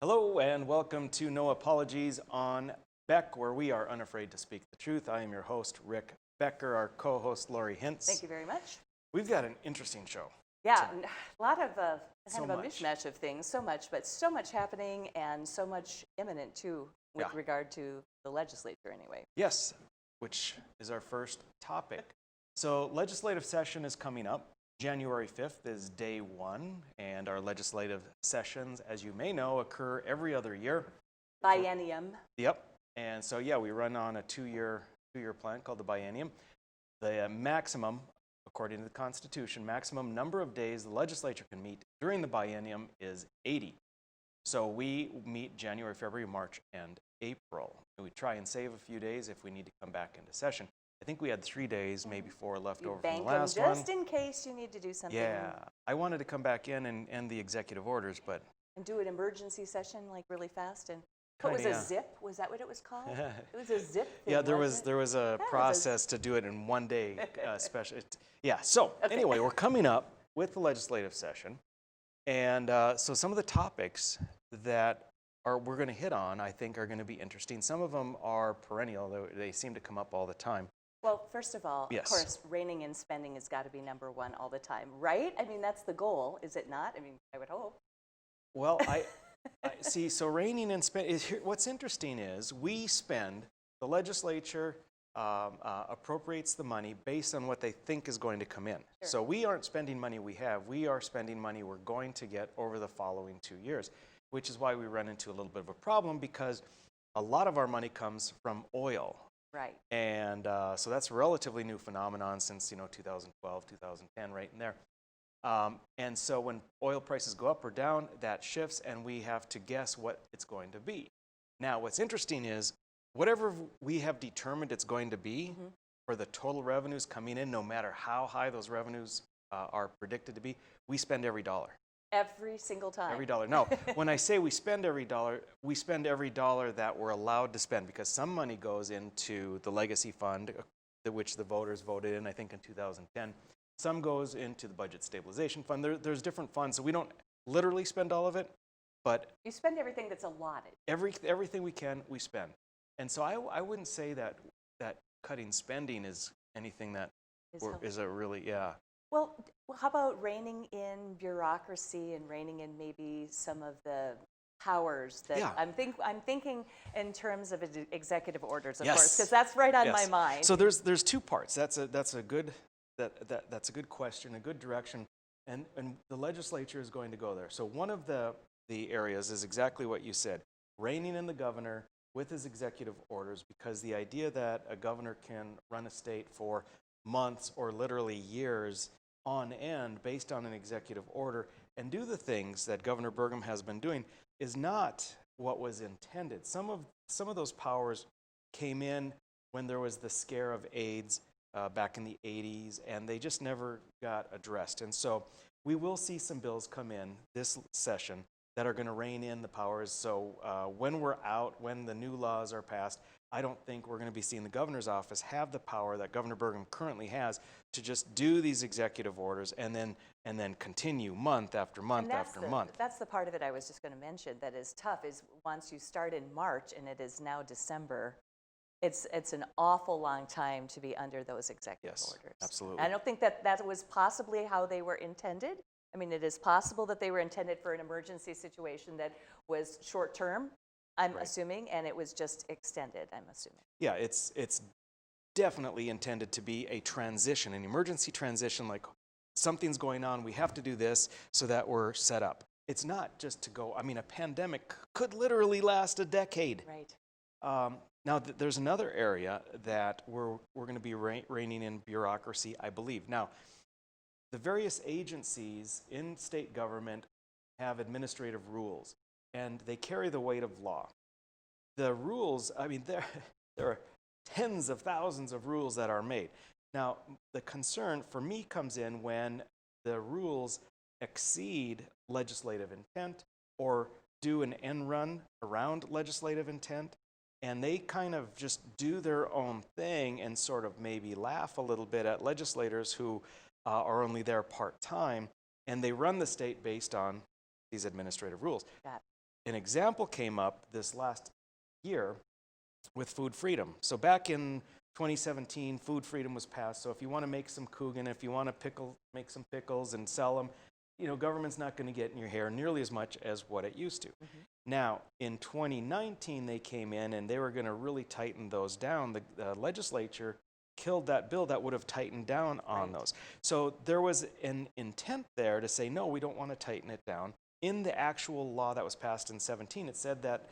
Hello and welcome to No Apologies on Beck, where we are unafraid to speak the truth. I am your host, Rick Becker, our co-host, Lori Hintz. Thank you very much. We've got an interesting show. Yeah, a lot of So kind of a much. mishmash of things, but so much happening and so much imminent too with Yeah. regard to the legislature anyway. Yes, which is our first topic. So legislative session is coming up. January 5th is day one, and our legislative sessions, as you may know, occur every other year. Biennium. Yep. And so, yeah, we run on a two-year plan called the biennium. The maximum, according to the Constitution, maximum number of days the legislature can meet during the biennium is 80. So we meet January, February, March, and April. And we try and save a few days if we need to come back into session. I think we had 3 days, maybe 4 left You over from bank the them last just one. in case you need to do something. Yeah, I wanted to come back in and end the executive orders, but And do an emergency session like really fast. And what was Kinda, a yeah. zip? Was that what it was called? It was a zip thing, yeah, there wasn't was a was a- process to do it in one day special. Yeah, so Okay. anyway, we're coming up with the legislative session, and so some of the topics that we're going to hit on, I think, are going to be interesting. Some of them are perennial; they seem to come up all the time. Well, first of all, Yes. of course, reining in spending has got to be number one all the time, right? I mean, that's the goal, is it not? I mean, I would hope. Well, I see. So reining in spend is here. What's interesting is we spend the legislature appropriates the money based on what they think is going to come in. Sure. So we aren't spending money we have. We are spending money we're going to get over the following 2 years, which is why we run into a little bit of a problem because a lot of our money comes from oil. Right. And so that's a relatively new phenomenon since 2012, 2010, right in there. And so when oil prices go up or down, that shifts, and we have to guess what it's going to be. Now, what's interesting is whatever we have determined it's going to be for the total revenues coming in, no matter how high those revenues are predicted to be, we spend every dollar. Every single time. Every dollar. No, when I say we spend every dollar that we're allowed to spend because some money goes into the legacy fund, which the voters voted in, I think, in 2010. Some goes into the budget stabilization fund. There's different funds, so we don't literally spend all of it, but You spend everything that's allotted. everything we can, we spend. And so I wouldn't say that cutting spending is anything that is a really, yeah. Well, how about reining in bureaucracy and reining in maybe some of the powers that Yeah. I'm thinking in terms of executive orders, of Yes. course, because that's right on my Yes. mind. So there's two parts. That's a good question, a good direction, and the legislature is going to go there. So one of the areas is exactly what you said, reining in the governor with his executive orders, because the idea that a governor can run a state for months or literally years on end based on an executive order and do the things that Governor Burgum has been doing is not what was intended. Some of those powers came in when there was the scare of AIDS back in the 80s, and they just never got addressed. And so we will see some bills come in this session that are going to rein in the powers. So when we're out, when the new laws are passed, I don't think we're going to be seeing the governor's office have the power that Governor Burgum currently has to just do these executive orders and then continue month after month And that's after month. That's the part of it I was just going to mention that is tough is once you start in March and it is now December, it's an awful long time to be under those executive Yes, orders. absolutely. I don't think that was possibly how they were intended. I mean, it is possible that they were intended for an emergency situation that was short term, I'm Right. assuming, and it was just extended, I'm assuming. Yeah, it's definitely intended to be a transition, an emergency transition, like something's going on, we have to do this so that we're set up. It's not just to go, I mean, a pandemic could literally last a decade. Right. Now, there's another area that we're going to be reining in bureaucracy, I believe. Now, the various agencies in state government have administrative rules, and they carry the weight of law. The rules, I mean, there are tens of thousands of rules that are made. Now, the concern for me comes in when the rules exceed legislative intent or do an end run around legislative intent, and they kind of just do their own thing and sort of maybe laugh a little bit at legislators who are only there part-time, and they run the state based on these administrative rules. Got an example came up this last year with food freedom. So back in 2017, food freedom was passed. So if you want to make some Coogan, if you want to make some pickles and sell them, government's not going to get in your hair nearly as much as what it used to. Now, in 2019, they came in and they were going to really tighten those down. The legislature killed that bill that would have tightened down on those. So there was an intent there to say, no, we don't want to tighten it down. In the actual law that was passed in 17, it said that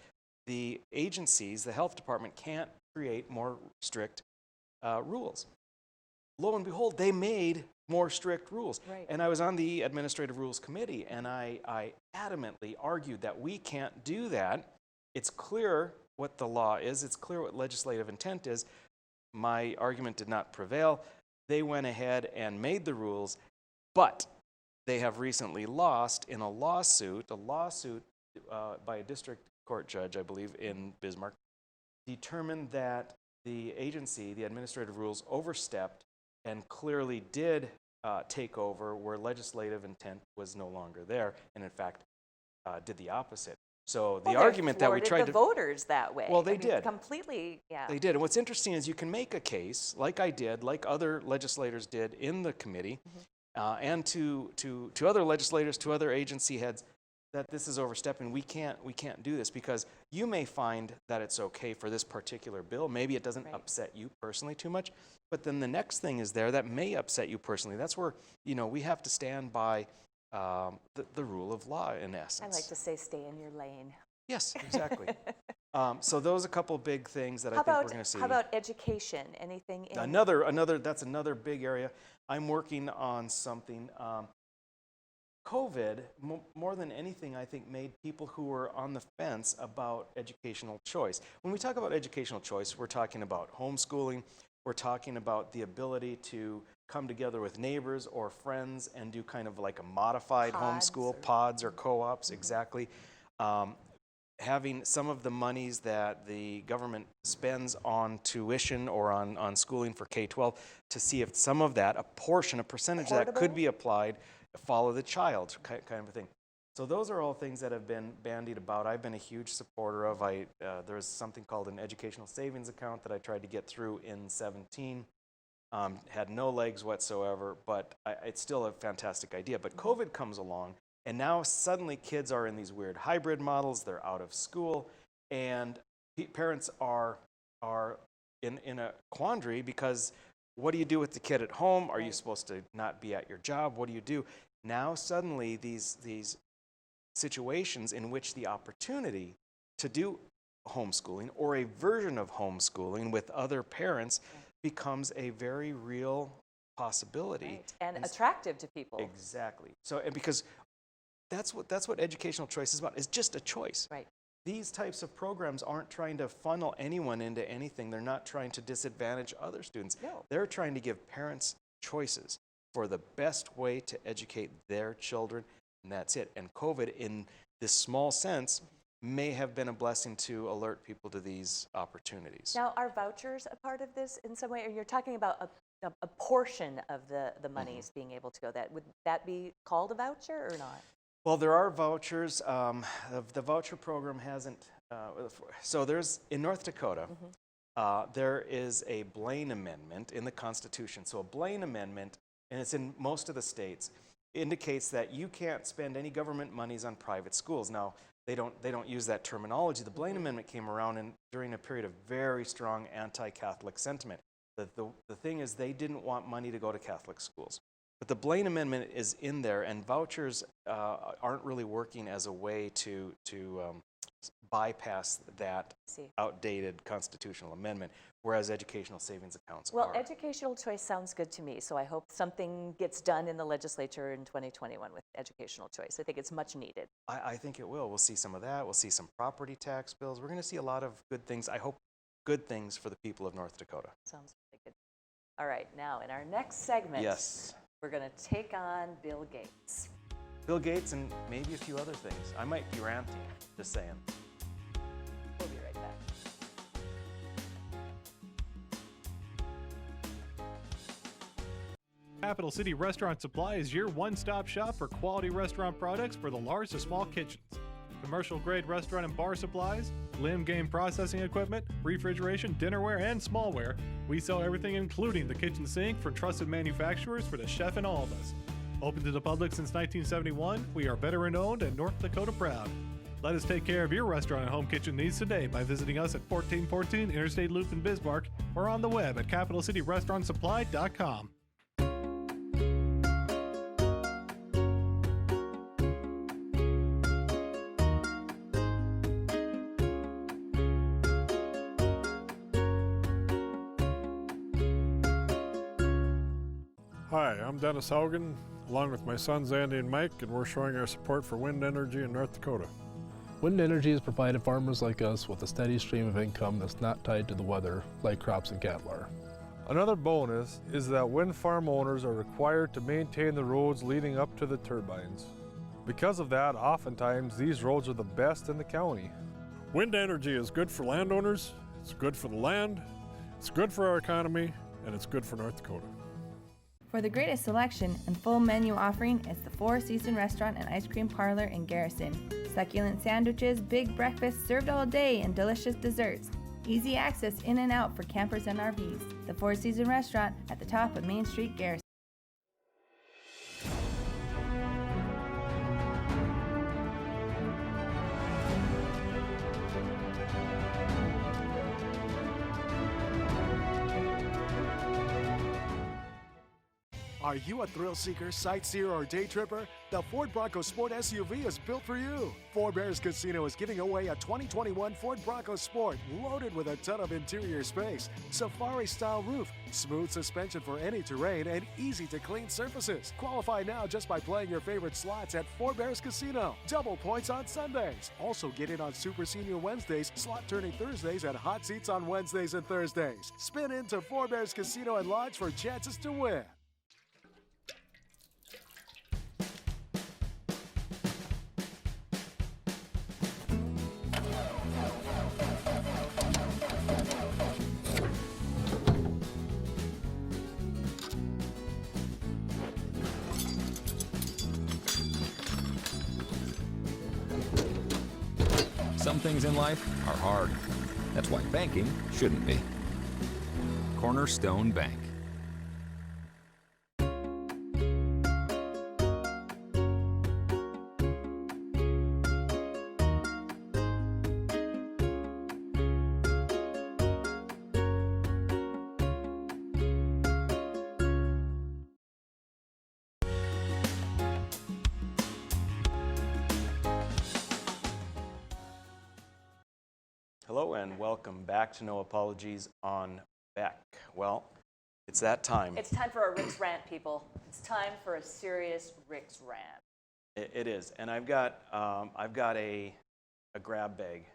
the agencies, the health department, can't create more strict rules. Lo and behold, they made more strict rules. And I was on the Administrative Rules Committee, and I adamantly argued that we can't do that. It's clear what the law is. It's clear what legislative intent is. My argument did not prevail. They went ahead and made the rules, but they have recently lost in a lawsuit by a district court judge, I believe, in Bismarck, determined that the agency, the administrative rules, overstepped and clearly did take over where legislative intent was no longer there, and in fact did the opposite. So the argument that we tried the voters that way. Well, they did. Completely, yeah. They did. And what's interesting is you can make a case, like I did, like other legislators did in the committee, and to other legislators, to other agency heads, that this is overstepping. We can't do this, because you may find that it's okay for this particular bill. Maybe it doesn't upset you personally too much, but then the next thing is there that may upset you personally. That's where we have to stand by the rule of law, in essence. I like to say, stay in your lane. Yes, exactly. So those are a couple big things that I think we're going to see. How about education? Anything? That's another big area. I'm working on something. COVID, more than anything, I think, made people who were on the fence about educational choice. When we talk about educational choice, we're talking about homeschooling. We're talking about the ability to come together with neighbors or friends and do kind of like a modified homeschool, pods or co-ops, exactly. Having some of the monies that the government spends on tuition or on schooling for K-12 to see if some of that, a percentage of that could be applied, follow the child kind of a thing. So those are all things that have been bandied about. I've been a huge supporter of. There's something called an educational savings account that I tried to get through in 17. Had no legs whatsoever, but it's still a fantastic idea. But COVID comes along, and now suddenly kids are in these weird hybrid models. They're out of school, and parents are in a quandary, because what do you do with the kid at home? Are you supposed to not be at your job? What do you do? Now suddenly these situations in which the opportunity to do homeschooling or a version of homeschooling with other parents becomes a very real possibility. And attractive to people. Exactly. So, and because that's what educational choice is about. It's just a choice. Right. These types of programs aren't trying to funnel anyone into anything. They're not trying to disadvantage other students. No. They're trying to give parents choices for the best way to educate their children, and that's it. And COVID, in this small sense, may have been a blessing to alert people to these opportunities. Now, are vouchers a part of this in some way? Or you're talking about a portion of the monies being able to go that. Would that be called a voucher or not? Well, there are vouchers. The voucher program hasn't. So there's, in North Dakota, there is a Blaine Amendment in the Constitution. So a Blaine Amendment, and it's in most of the states, indicates that you can't spend any government monies on private schools. Now, they don't use that terminology. The Blaine Amendment came around during a period of very strong anti-Catholic sentiment. The thing is, they didn't want money to go to Catholic schools. But the Blaine Amendment is in there, and vouchers aren't really working as a way to bypass that outdated constitutional amendment, whereas educational savings accounts are. Well, educational choice sounds good to me, so I hope something gets done in the legislature in 2021 with educational choice. I think it's much needed. I think it will. We'll see some of that. We'll see some property tax bills. We're going to see a lot of good things. I hope good things for the people of North Dakota. Sounds really good. All right, now in our next segment, we're going to take on Bill Gates. Bill Gates and maybe a few other things. I might be ranting, just saying. We'll be right back. Capital City Restaurant Supply is your one-stop shop for quality restaurant products for the large to small kitchens. commercial-grade restaurant and bar supplies, limb game processing equipment, refrigeration, dinnerware, and smallware. We sell everything including the kitchen sink from trusted manufacturers for the chef in all of us. Open to the public since 1971, we are veteran-owned and North Dakota proud. Let us take care of your restaurant and home kitchen needs today by visiting us at 1414 Interstate Loop in Bismarck or on the web at capitalcityrestaurantsupply.com. Hi, I'm Dennis Haugen, along with my sons Andy and Mike, and we're showing our support for wind energy in North Dakota. Wind energy has provided farmers like us with a steady stream of income that's not tied to the weather like crops and cattle are. Another bonus is that wind farm owners are required to maintain the roads leading up to the turbines. Because of that, oftentimes these roads are the best in the county. Wind energy is good for landowners, it's good for the land, it's good for our economy, and it's good for North Dakota. For the greatest selection and full menu offering is the Four Seasons Restaurant and Ice Cream Parlor in Garrison. Succulent sandwiches, big breakfasts served all day, and delicious desserts. Easy access in and out for campers and RVs. The Four Seasons Restaurant at the top of Main Street, Garrison. Are you a thrill seeker, sightseer, or day tripper? The Ford Bronco Sport SUV is built for you. Four Bears Casino is giving away a 2021 Ford Bronco Sport loaded with a ton of interior space, safari-style roof, smooth suspension for any terrain, and easy-to-clean surfaces. Qualify now just by playing your favorite slots at Four Bears Casino. Double points on Sundays. Also get in on Super Senior Wednesdays, slot turning Thursdays, and hot seats on Wednesdays and Thursdays. Spin into Four Bears Casino and Lodge for chances to win. Some things in life are hard. That's why banking shouldn't be. Cornerstone Bank. Hello and welcome back to No Apologies on Beck. Well, it's that time. It's time for a Rick's rant, people. It's time for a serious Rick's rant. It is, and I've got a grab bag.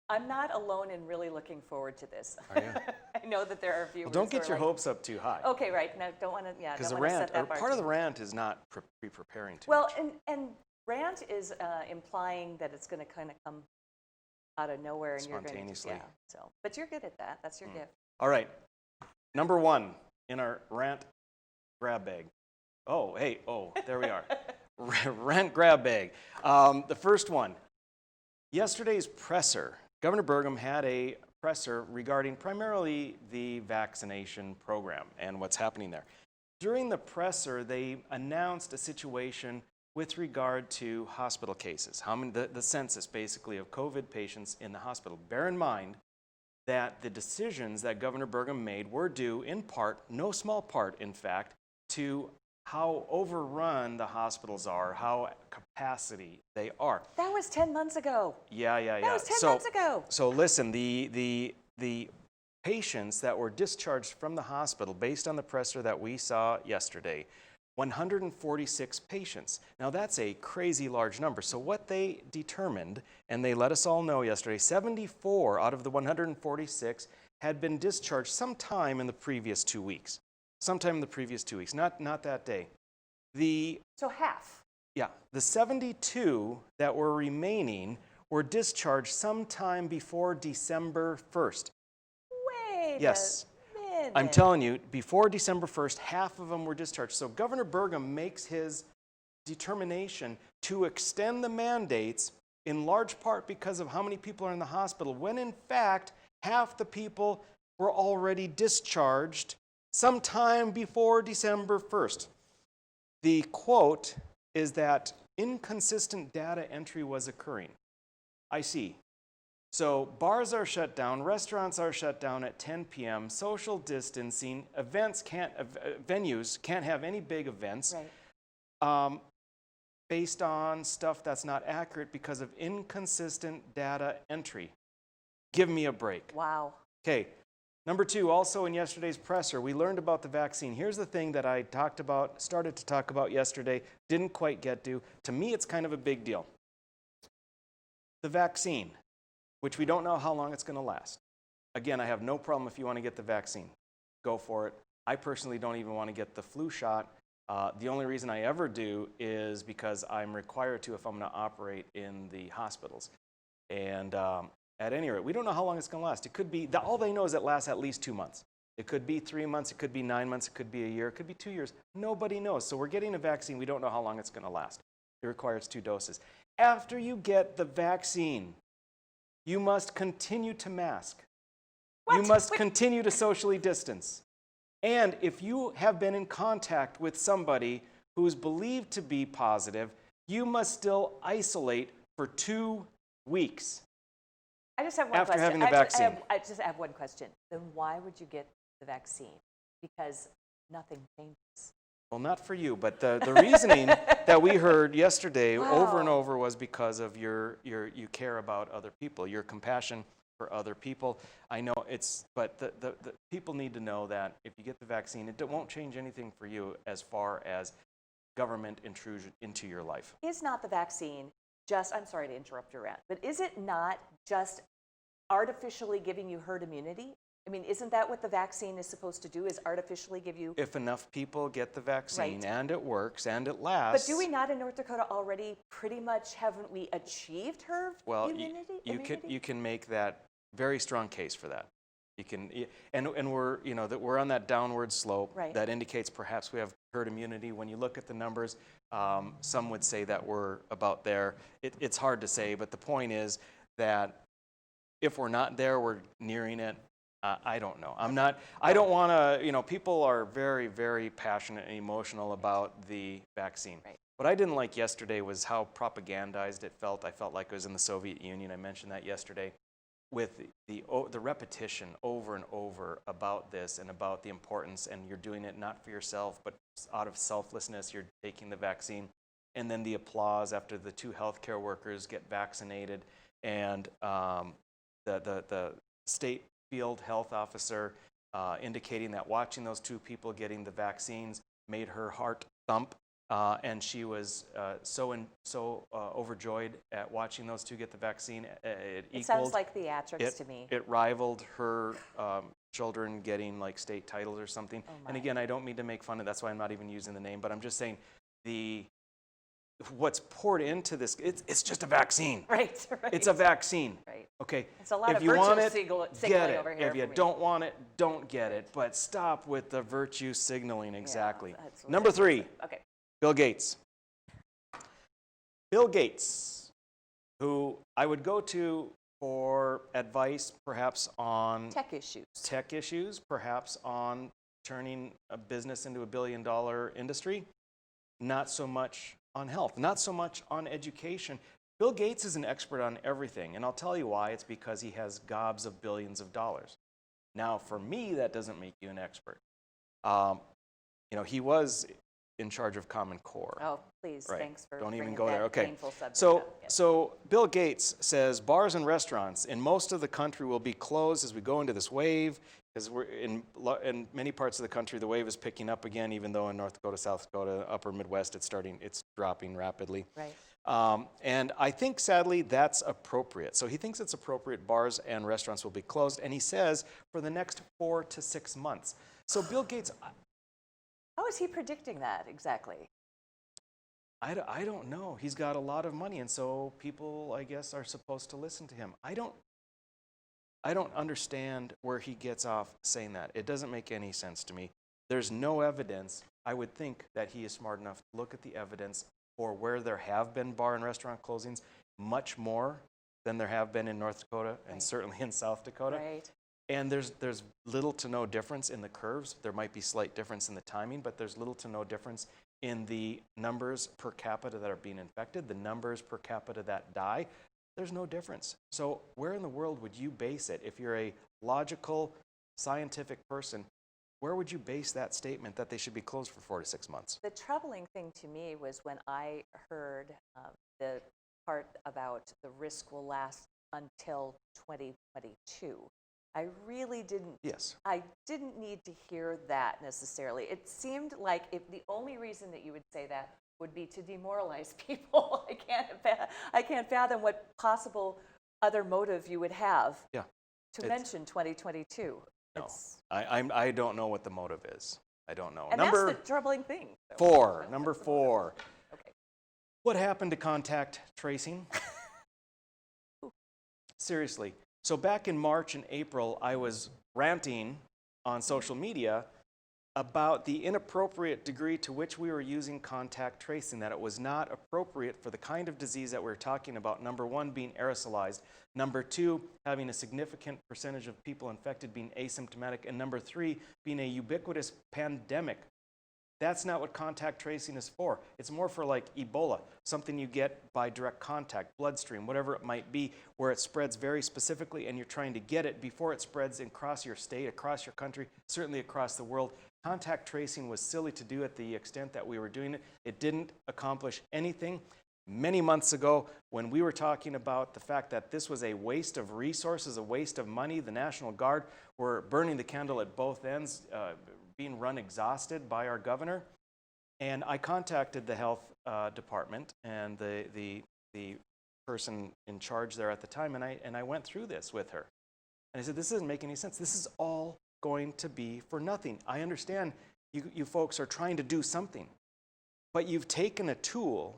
I'm not alone in really looking forward to this. Are you? I know that there are viewers. Well, don't who get are your like, hopes up too high. Okay, right. No, don't want to. Yeah, Because don't the want to rant, set that or bar part of too the high. rant is not preparing too Well, much. and rant is implying that it's going to kind of come out of nowhere and you're going to. Spontaneously. Yeah. So, but you're good at that. That's your gift. All right, number one in our rant grab bag. Oh, hey, there we are. Rant grab bag. The first one. Yesterday's presser. Governor Burgum had a presser regarding primarily the vaccination program and what's happening there. During the presser, they announced a situation with regard to hospital cases, how many, the census basically of COVID patients in the hospital. Bear in mind that the decisions that Governor Burgum made were due in part, no small part in fact, to how overrun the hospitals are, how capacity they are. That was 10 months ago. Yeah. That was 10 months ago. So listen, the patients that were discharged from the hospital based on the presser that we saw yesterday, 146 patients. Now that's a crazy large number. So what they determined, and they let us all know yesterday, 74 out of the 146 had been discharged sometime in the previous 2 weeks. Sometime in the previous 2 weeks, not that day. So half. Yeah, the 72 that were remaining were discharged sometime before December 1st. Wait Yes. a minute. I'm telling you, before December 1st, half of them were discharged. So Governor Burgum makes his determination to extend the mandates in large part because of how many people are in the hospital, when in fact, half the people were already discharged sometime before December 1st. The quote is that inconsistent data entry was occurring. I see. So bars are shut down, restaurants are shut down at 10 p.m., social distancing, venues can't have any big events. Right. Based on stuff that's not accurate because of inconsistent data entry. Give me a break. Wow. Okay, number 2, also in yesterday's presser, we learned about the vaccine. Here's the thing that I started to talk about yesterday, didn't quite get to. To me, it's kind of a big deal. The vaccine, which we don't know how long it's going to last. Again, I have no problem if you want to get the vaccine. Go for it. I personally don't even want to get the flu shot. The only reason I ever do is because I'm required to if I'm going to operate in the hospitals. And at any rate, we don't know how long it's going to last. It could be, all they know is it lasts at least 2 months. It could be 3 months, it could be 9 months, it could be a year, it could be 2 years. Nobody knows. So we're getting a vaccine, we don't know how long it's going to last. It requires 2 doses. After you get the vaccine, you must continue to mask. You must continue to socially distance. And if you have been in contact with somebody who's believed to be positive, you must still isolate for 2 weeks. I just have one After question. having the vaccine. I just have one question. Then why would you get the vaccine? Because nothing changes. Well, not for you, but the reasoning that we heard yesterday over and Wow. over was because of you care about other people, your compassion for other people. I know but the people need to know that if you get the vaccine, it won't change anything for you as far as government intrusion into your life. Is not the vaccine just, I'm sorry to interrupt your rant, but is it not just artificially giving you herd immunity? I mean, isn't that what the vaccine is supposed to do, is artificially give you? If enough people get the vaccine Right. and it works and it lasts. But do we not in North Dakota already pretty much, haven't we achieved herd Well, immunity? you can make that very strong case for that. You can, and we're that we're on that downward slope. Right. That indicates perhaps we have herd immunity. When you look at the numbers, some would say that we're about there. It's hard to say, but the point is that if we're not there, we're nearing it. I don't know. I don't want to. People are very, very passionate and emotional about the vaccine. Right. What I didn't like yesterday was how propagandized it felt. I felt like it was in the Soviet Union. I mentioned that yesterday. With the repetition over and over about this and about the importance, and you're doing it not for yourself, but out of selflessness, you're taking the vaccine, and then the applause after the 2 healthcare workers get vaccinated, and the state field health officer indicating that watching those 2 people getting the vaccines made her heart thump. And she was so overjoyed at watching those 2 get the vaccine. It sounds like theatrics to me. It rivaled her children getting like state titles or something. Oh And my. again, I don't mean to make fun of. That's why I'm not even using the name. But I'm just saying what's poured into this. It's just a vaccine. Right. It's a vaccine. Right. Okay. It's a lot if of you virtue want it, signaling get it. over here If you for me. don't want it, don't get it. But stop with the virtue signaling. Exactly. that's what Number it is. 3. Okay. Bill Gates. Bill Gates, who I would go to for advice perhaps on Tech issues. perhaps on turning a business into a billion-dollar industry, not so much on health, not so much on education. Bill Gates is an expert on everything, and I'll tell you why. It's because he has gobs of billions of dollars. Now, for me, that doesn't make you an expert. He was in charge of Common Core. Oh, please, Right. thanks for Don't even bringing go that there. Okay. painful subject So, up. Yes. so Bill Gates says bars and restaurants in most of the country will be closed as we go into this wave, because we're in many parts of the country the wave is picking up again, even though in North Dakota, South Dakota, Upper Midwest it's dropping rapidly. Right. And I think sadly that's appropriate. So he thinks it's appropriate bars and restaurants will be closed, and he says for the next 4 to 6 months. So Bill Gates, How is he predicting that exactly? I don't know. He's got a lot of money, and so people, I guess, are supposed to listen to him. I don't understand where he gets off saying that. It doesn't make any sense to me. There's no evidence. I would think that he is smart enough to look at the evidence for where there have been bar and restaurant closings. much more than there have been in North Dakota and Right. certainly in South Dakota. Right. And there's little to no difference in the curves. There might be slight difference in the timing, but there's little to no difference in the numbers per capita that are being infected, the numbers per capita that die. There's no difference. So where in the world would you base it? If you're a logical, scientific person, where would you base that statement that they should be closed for 4 to 6 months? The troubling thing to me was when I heard the part about the risk will last until 2022. I really didn't. Yes. I didn't need to hear that necessarily. It seemed like if the only reason that you would say that would be to demoralize people. I can't fathom what possible other motive you would have Yeah. to It's- mention 2022. No. It's- I don't know what the motive is. I don't know. and that's the troubling thing. So. four. Number 4. Okay. What happened to contact tracing? Seriously. So back in March and April, I was ranting on social media about the inappropriate degree to which we were using contact tracing, that it was not appropriate for the kind of disease that we're talking about. Number 1, being aerosolized. Number 2, having a significant percentage of people infected being asymptomatic. And number 3, being a ubiquitous pandemic. That's not what contact tracing is for. It's more for like Ebola, something you get by direct contact, bloodstream, whatever it might be, where it spreads very specifically and you're trying to get it before it spreads across your state, across your country, certainly across the world. Contact tracing was silly to do at the extent that we were doing it. It didn't accomplish anything. Many months ago, when we were talking about the fact that this was a waste of resources, a waste of money, the National Guard were burning the candle at both ends, being run exhausted by our governor. And I contacted the health department and the person in charge there at the time, and I went through this with her. And I said, this doesn't make any sense. This is all going to be for nothing. I understand you folks are trying to do something, but you've taken a tool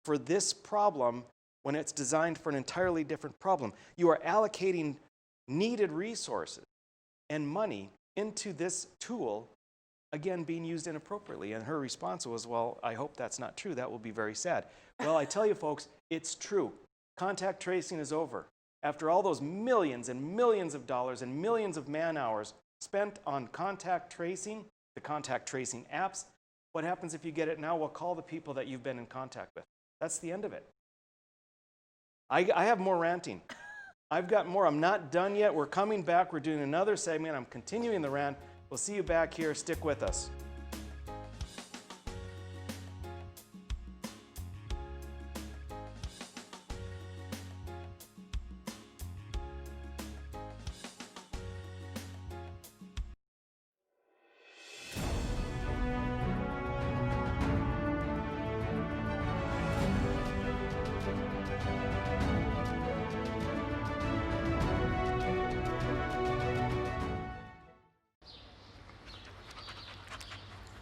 for this problem when it's designed for an entirely different problem. You are allocating needed resources and money into this tool, again, being used inappropriately. And her response was, well, I hope that's not true. That will be very sad. Well, I tell you folks, it's true. Contact tracing is over. After all those millions and millions of dollars and millions of man hours spent on contact tracing, the contact tracing apps, what happens if you get it now? Well, call the people that you've been in contact with. That's the end of it. I have more ranting. I've got more. I'm not done yet. We're coming back. We're doing another segment. I'm continuing the rant. We'll see you back here. Stick with us.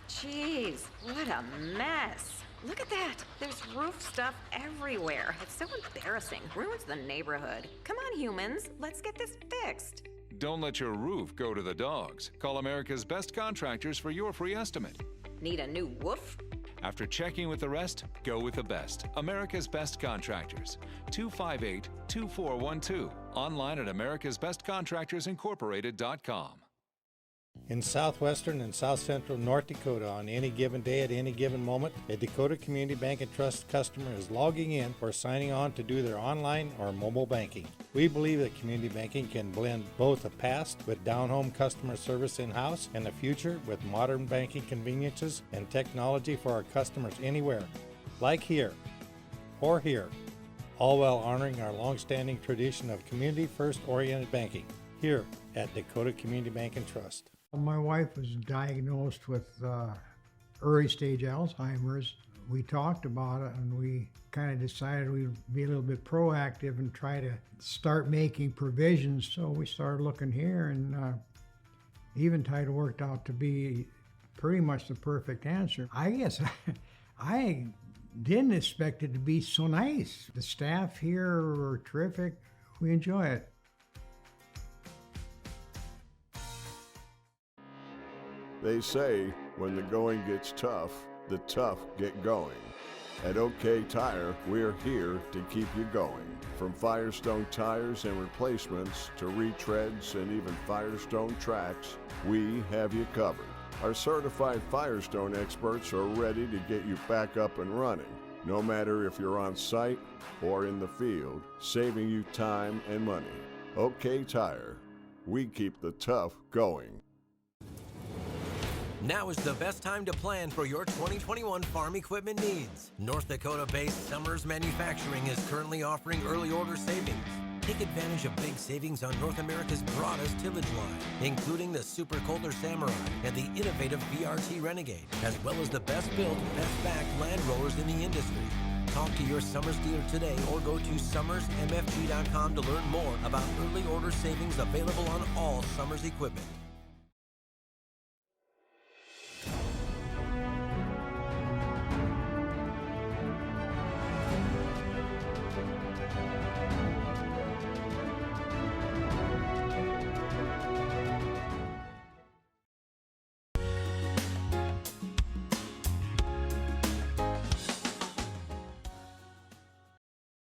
Jeez, what a mess. Look at that. There's roof stuff everywhere. It's so embarrassing. Ruins the neighborhood. Come on, humans. Let's get this fixed. Don't let your roof go to the dogs. Call America's Best Contractors for your free estimate. Need a new woof? After checking with the rest, go with the best. America's Best Contractors. 258-2412. Online at americasbestcontractorsincorporated.com. In southwestern and south central North Dakota, on any given day at any given moment, a Dakota Community Bank and Trust customer is logging in or signing on to do their online or mobile banking. We believe that community banking can blend both the past with down-home customer service in-house and the future with modern banking conveniences and technology for our customers anywhere, like here or here, all while honoring our long-standing tradition of community-first oriented banking here at Dakota Community Bank and Trust. My wife was diagnosed with early stage Alzheimer's. We talked about it and we kind of decided we'd be a little bit proactive and try to start making provisions. So we started looking here, and Eventide worked out to be pretty much the perfect answer. I guess I didn't expect it to be so nice. The staff here are terrific. We enjoy it. They say when the going gets tough, the tough get going. At OK Tire, we're here to keep you going. From Firestone tires and replacements to retreads and even Firestone tracks, we have you covered. Our certified Firestone experts are ready to get you back up and running, no matter if you're on site or in the field, saving you time and money. OK Tire, we keep the tough going. Now is the best time to plan for your 2021 farm equipment needs. North Dakota-based Summers Manufacturing is currently offering early order savings. Take advantage of big savings on North America's broadest tillage line, including the Super Kohler Samurai and the innovative VRT Renegade, as well as the best-built, best-backed land rollers in the industry. Talk to your Summers dealer today or go to summersmfg.com to learn more about early order savings available on all Summers equipment.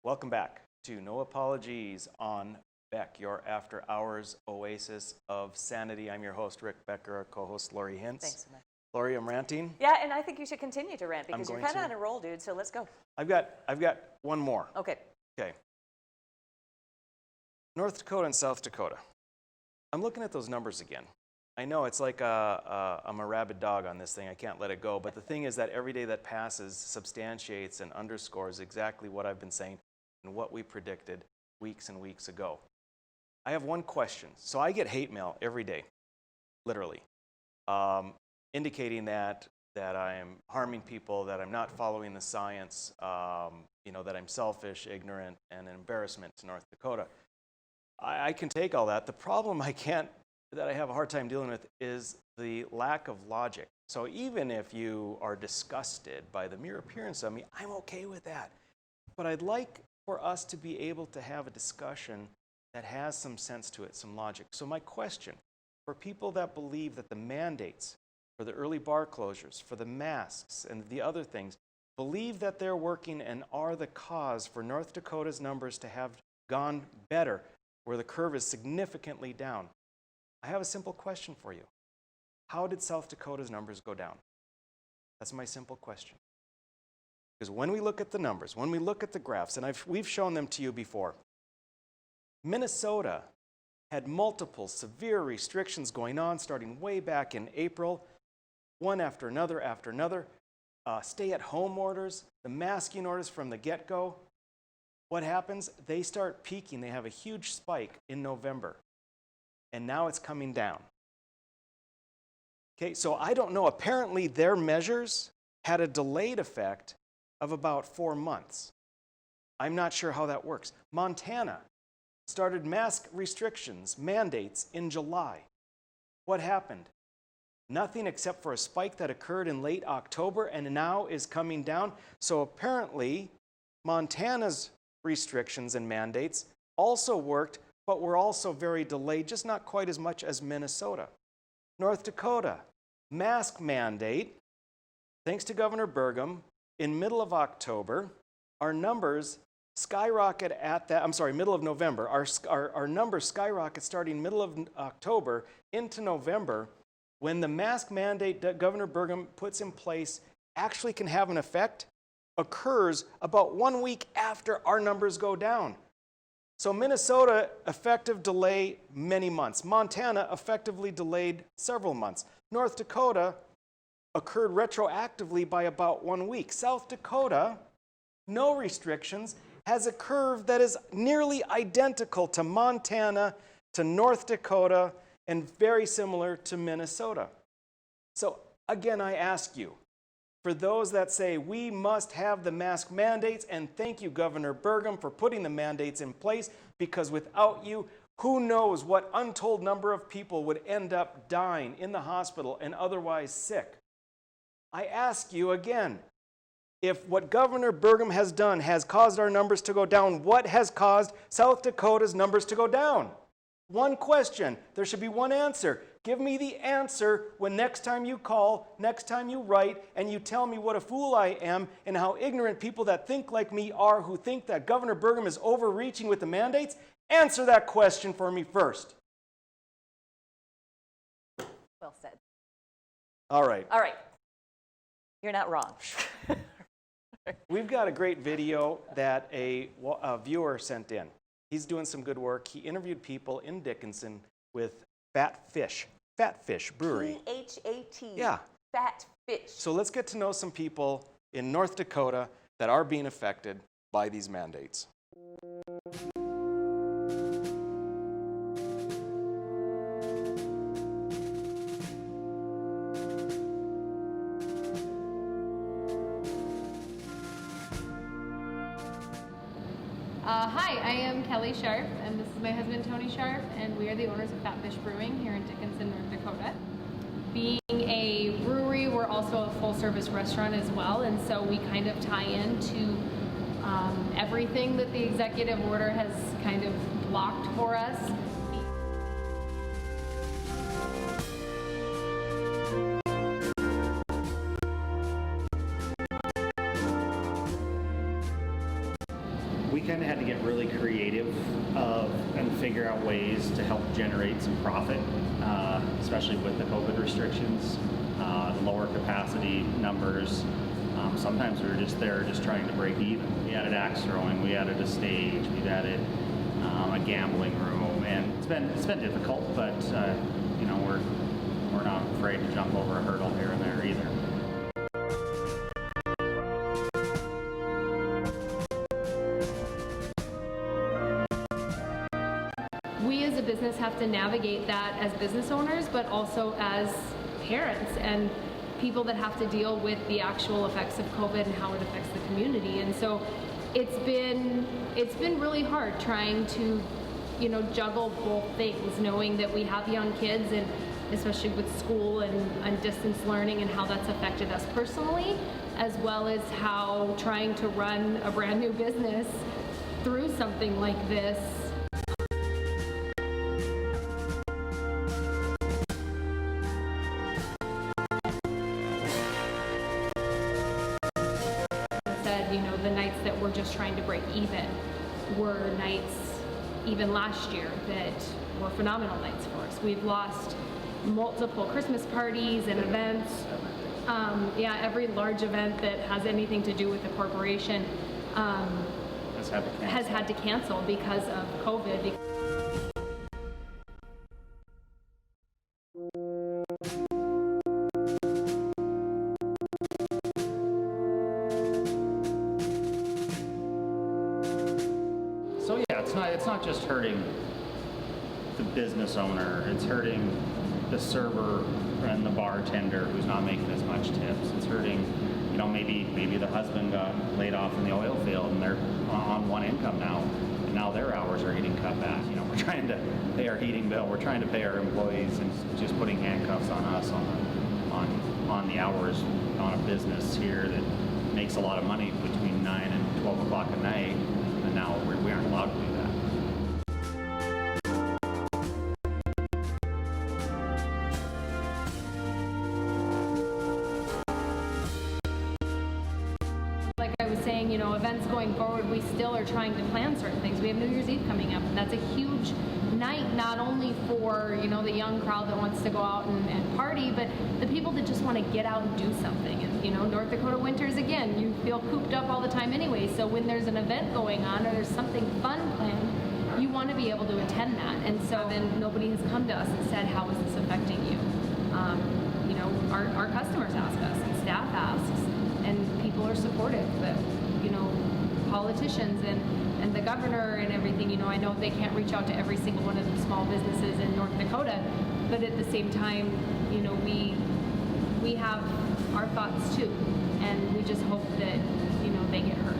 Welcome back to No Apologies on Beck, your after-hours oasis of sanity. I'm your host, Rick Becker, our co-host, Lori Hintz. Thanks so much. Lori, I'm ranting. Yeah, and I think you should continue to rant because you're going kind of to. on a roll, dude, so let's go. I've got one more. Okay. Okay. North Dakota and South Dakota. I'm looking at those numbers again. I know it's like I'm a rabid dog on this thing. I can't let it go. But the thing is that every day that passes substantiates and underscores exactly what I've been saying and what we predicted weeks and weeks ago. I have one question. So I get hate mail every day, literally, indicating that I am harming people, that I'm not following the science, that I'm selfish, ignorant, and an embarrassment to North Dakota. I can take all that. The problem that I have a hard time dealing with is the lack of logic. So even if you are disgusted by the mere appearance of me, I'm okay with that. But I'd like for us to be able to have a discussion that has some sense to it, some logic. So my question, for people that believe that the mandates for the early bar closures, for the masks and the other things, believe that they're working and are the cause for North Dakota's numbers to have gone better, where the curve is significantly down, I have a simple question for you. How did South Dakota's numbers go down? That's my simple question. Because when we look at the numbers, when we look at the graphs, and we've shown them to you before, Minnesota had multiple severe restrictions going on starting way back in April, one after another, stay-at-home orders, the masking orders from the get-go. What happens? They start peaking. They have a huge spike in November, and now it's coming down. Okay, so I don't know. Apparently, their measures had a delayed effect of about 4 months. I'm not sure how that works. Montana started mask restrictions, mandates in July. What happened? Nothing except for a spike that occurred in late October and now is coming down. So apparently, Montana's restrictions and mandates also worked, but were also very delayed, just not quite as much as Minnesota. North Dakota, mask mandate, thanks to Governor Burgum, in middle of October, our numbers skyrocket middle of November. Our numbers skyrocket starting middle of October into November, when the mask mandate that Governor Burgum puts in place actually can have an effect, occurs about 1 week after our numbers go down. So Minnesota, effective delay many months. Montana, effectively delayed several months. North Dakota occurred retroactively by about 1 week. South Dakota, no restrictions, has a curve that is nearly identical to Montana, to North Dakota, and very similar to Minnesota. So again, I ask you, for those that say we must have the mask mandates, and thank you, Governor Burgum, for putting the mandates in place, because without you, who knows what untold number of people would end up dying in the hospital and otherwise sick. I ask you again, if what Governor Burgum has done has caused our numbers to go down, what has caused South Dakota's numbers to go down? One question. There should be one answer. Give me the answer when next time you call, next time you write, and you tell me what a fool I am and how ignorant people that think like me are who think that Governor Burgum is overreaching with the mandates. Answer that question for me first. Well said. All right. All right. You're not wrong. We've got a great video that a viewer sent in. He's doing some good work. He interviewed people in Dickinson with Fat Fish Brewery. P-H-A-T. Yeah. Fat Fish. So let's get to know some people in North Dakota that are being affected by these mandates. Hi, I am Kelly Sharp, and this is my husband Tony Sharp, and we are the owners of Fat Fish Brewing here in Dickinson, North Dakota. Being a brewery, we're also a full-service restaurant as well, and so we kind of tie into everything that the executive order has kind of blocked for us. We kind of had to get really creative and figure out ways to help generate some profit, especially with the COVID restrictions, the lower capacity numbers. Sometimes we were just there just trying to break even. We added axe throwing, we added a stage, we've added a gambling room, and it's been difficult, but you know, we're not afraid to jump over a hurdle here and there either. We as a business have to navigate that as business owners, but also as parents and people that have to deal with the actual effects of COVID and how it affects the community. And so it's been really hard trying to, you know, juggle both things, knowing that we have young kids, and especially with school and distance learning and how that's affected us personally, as well as how trying to run a brand new business through something like this. You know, the nights that we're just trying to break even were nights, even last year, that were phenomenal nights for us. We've lost multiple Christmas parties and events. Yeah, every large event that has anything to do with the corporation has had to cancel because of COVID. So yeah, it's not just hurting the business owner, it's hurting the server and the bartender who's not making as much tips. It's hurting, you know, maybe the husband got laid off in the oil field and they're on one income now, and now their hours are getting cut back. You know, we're trying to pay our heating bill, we're trying to pay our employees, and it's just putting handcuffs on us on the hours on a business here that makes a lot of money between 9 and 12 o'clock at night, and now we aren't allowed to do that. Like I was saying, you know, events going forward, we still are trying to plan certain things. We have New Year's Eve coming up, and that's a huge night, not only for, you know, the young crowd that wants to go out and party, but the people that just want to get out and do something. And, you know, North Dakota winters, again, you feel cooped up all the time anyway, so when there's an event going on or there's something fun planned, you want to be able to attend that. And so then nobody has come to us and said, how is this affecting you? You know, our customers ask us, and staff asks, and people are supportive, but, you know, politicians and the governor and everything, you know, I know they can't reach out to every single one of the small businesses in North Dakota, but at the same time, you know, we have our thoughts too, and we just hope that, you know, they get heard.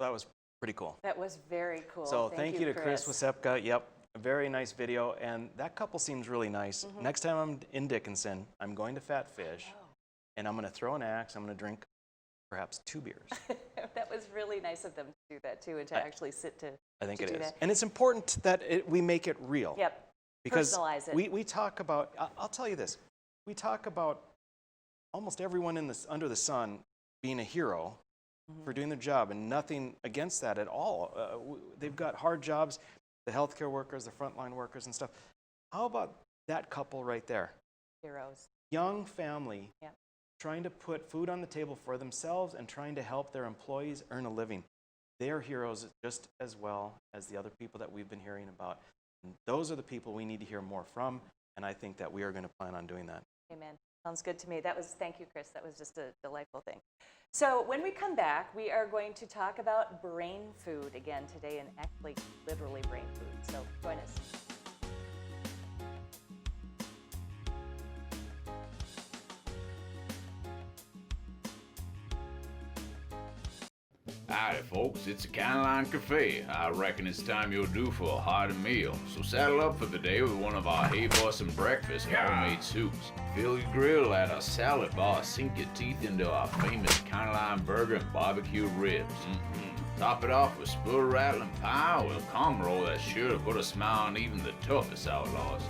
That was Pretty cool. That was very cool. So thank you to Chris Wasepka. Yep, a very nice video. And that couple seems really nice. Next time I'm in Dickinson, I'm going to Fat Fish, and I'm going to throw an axe. I'm going to drink perhaps 2 beers. That was really nice of them to do that too, and to actually sit to I think to it do is. that. And it's important that we make it real. Yep. Because Personalize it. we talk about, I'll tell you this, we talk about almost everyone under the sun being a hero for doing their job, and nothing against that at all. They've got hard jobs, the healthcare workers, the frontline workers and stuff. How about that couple right there? Heroes. Young family Yeah. trying to put food on the table for themselves and trying to help their employees earn a living. They're heroes just as well as the other people that we've been hearing about. And those are the people we need to hear more from, and I think that we are going to plan on doing that. Amen. Sounds good to me. Thank you, Chris. That was just a delightful thing. So when we come back, we are going to talk about brain food again today, and actually literally brain food. So join us. Howdy, folks. It's the County Line Cafe. I reckon it's time you're due for a hearty meal. So saddle up for the day with one of our Hey Bossin' breakfast homemade soups. Fill your grill at our salad bar. Sink your teeth into our famous County Line burger and barbecue ribs. Top it off with spoon rattling pie with a comb roll that's sure to put a smile on even the toughest outlaws.